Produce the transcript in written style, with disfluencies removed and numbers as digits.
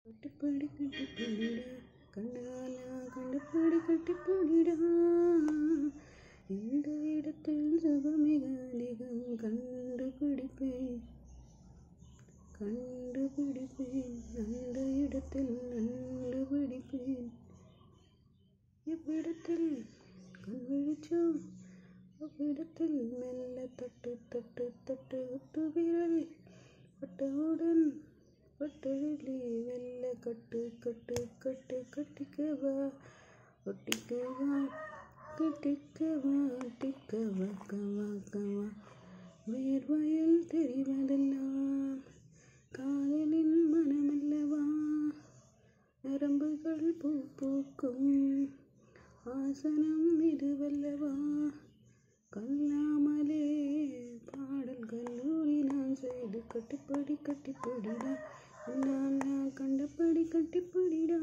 கட்டிப்படி கட்டிப்படிடா கண்ணாலா கண்டுபிடி கட்டிப்படிடா இந்த இடத்தில் சுகமிக அதிகம் கண்டுபிடிப்பேன் அந்த இடத்தில் கண்டுபிடிப்பேன் எவ்விடத்தில் கண் விழிச்சோ அவ்விடத்தில் மெல்ல தட்டு தட்டு தட்டு ஒட்டு விரல் பட்டவுடன் பட்டதிலே வெள்ள கட்டு கட்டு கட்டு கட்டிக்கவா ஒட்டிக்கவா கட்டிக்கவா ஒட்டிக்கவா கவா கவா வேர்வையில் தெரிவதெல்லாம் காதலின் மனமல்லவா நரம்புகள் பூ பூக்கும் ஆசனம் இதுவல்லவா கல்லாமலே பாடல் கல்லூரி நான் செய்து கட்டிப்படி கட்டிப்படிடா நான் கண்டபடி கட்டிப்படிடா